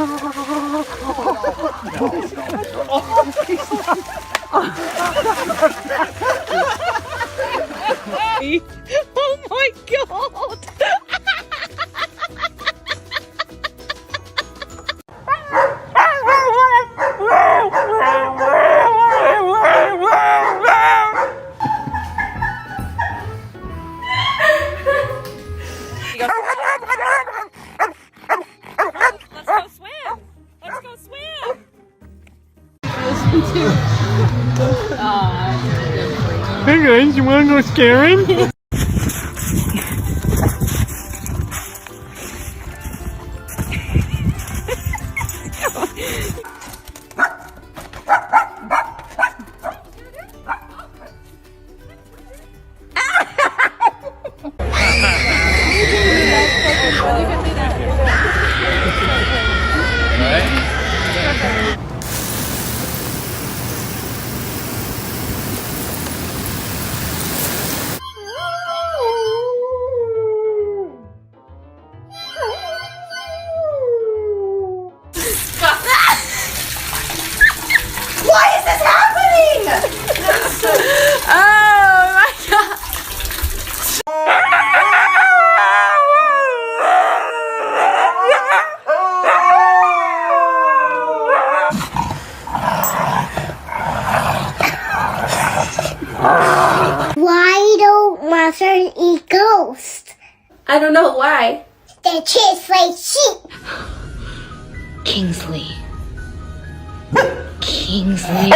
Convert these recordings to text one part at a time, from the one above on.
Oh my god! Let's go swim! Let's go swim! Hey guys, you wanna go scaring? Why is this happening? Oh my god! Why don't monsters eat ghosts? I don't know why. They taste like sheep. Kingsley. Kingsley.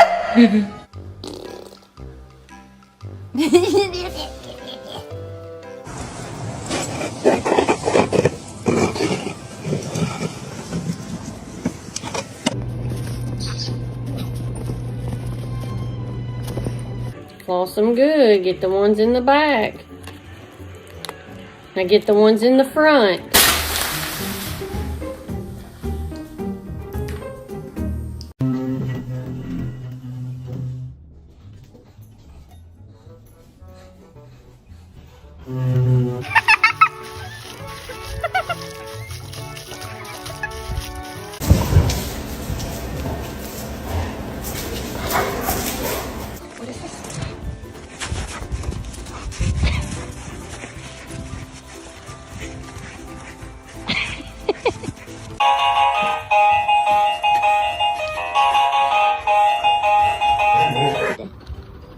Floss them good. Get the ones in the back. Now get the ones in the front.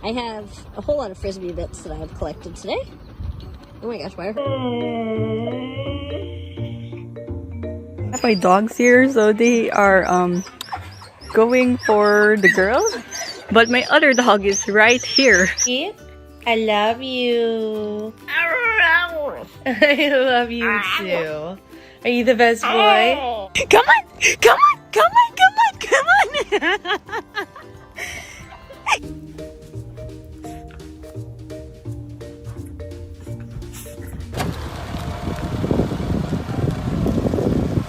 I have a whole lot of Frisbee bits that I've collected today. Oh my gosh, why are... I have my dogs here, so they are going for the girl. But my other dog is right here. I love you. I love you too. Are you the best boy? Come on! Come on! Come on! Come on! Come on!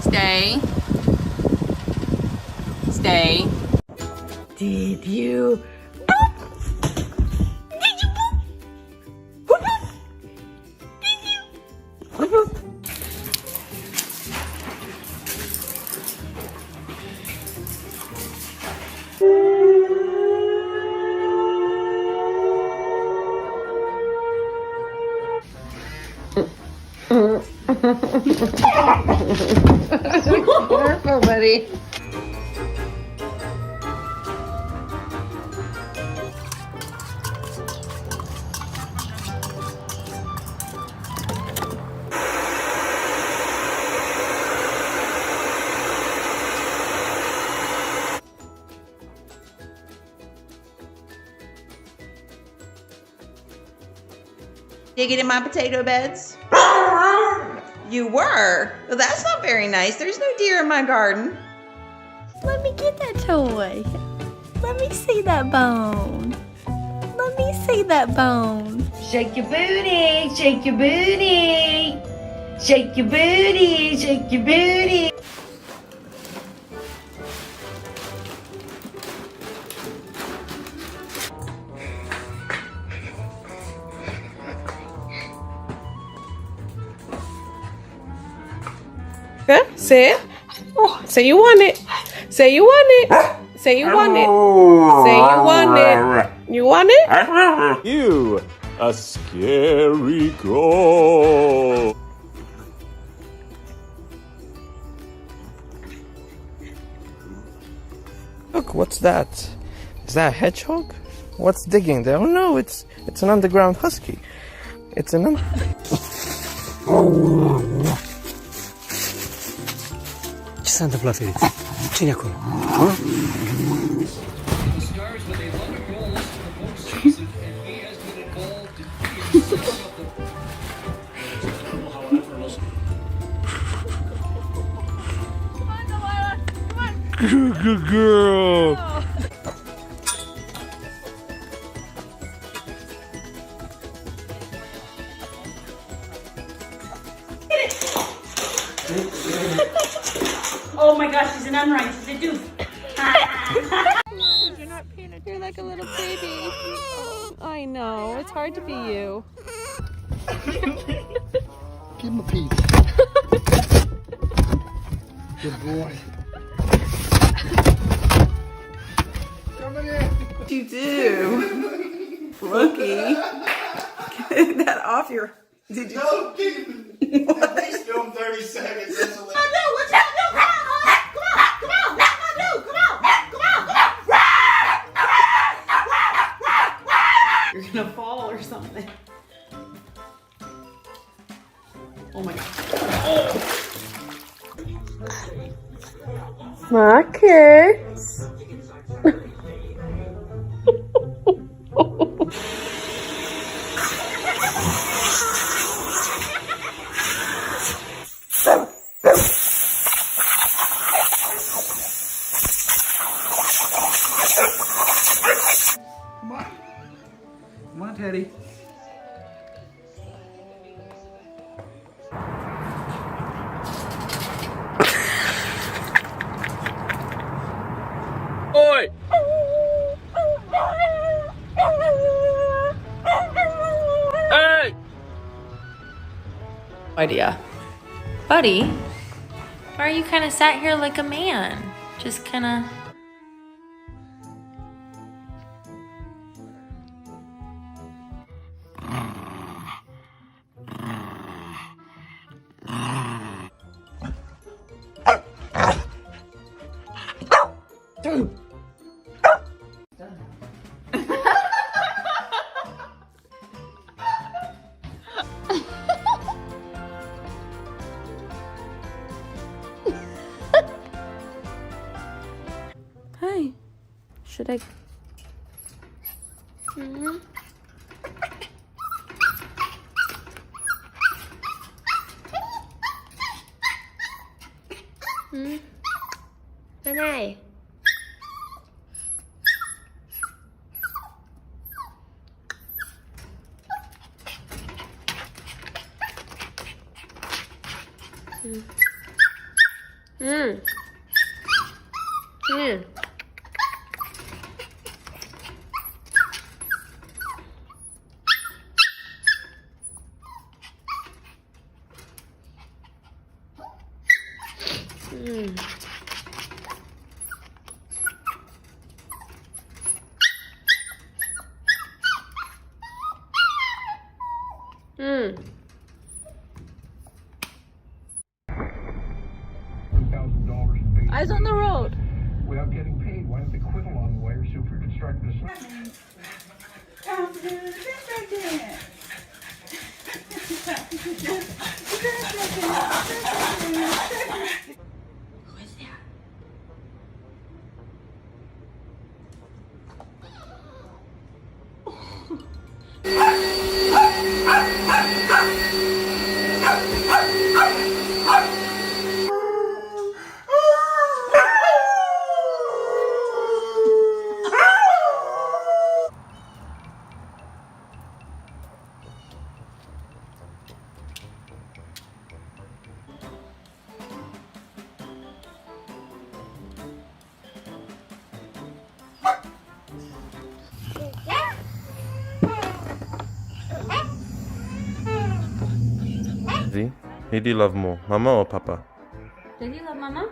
Stay. Stay. Did you? Careful, buddy. Digging in my potato beds? You were? Well, that's not very nice. There's no deer in my garden. Let me get that toy. Let me see that bone. Let me see that bone. Shake your booty, shake your booty. Shake your booty, shake your booty. Sit. Oh, Say you want it. Say you want it. Say you want it. Say you want it. You want it? You, a scary ghost. Look, what's that? Is that a hedgehog? What's digging there? Oh no, it's an underground husky. It's an Ci sento Fluffy. Cieniaku. Good girl. Oh my gosh, she's an unrighteous. She's a doof. You're not peanut. You're like a little baby. Oh, I know. It's hard to be you. Give him a piece. Good boy. You do. Rookie. Get that off your... Did you... No, at least give him 30 seconds. That's a little... You're gonna fall or something. Oh my god. My kids. Come on, Teddy. Oi! Hey! Idea. Buddy, why are you kind of sat here like a man? Just kind of... Hi. Should I... Hi. Eyes on the road. Without getting paid, why don't they quit along the way or see if we can strike this Who do you love more, Mama or Papa? Did you love Mama?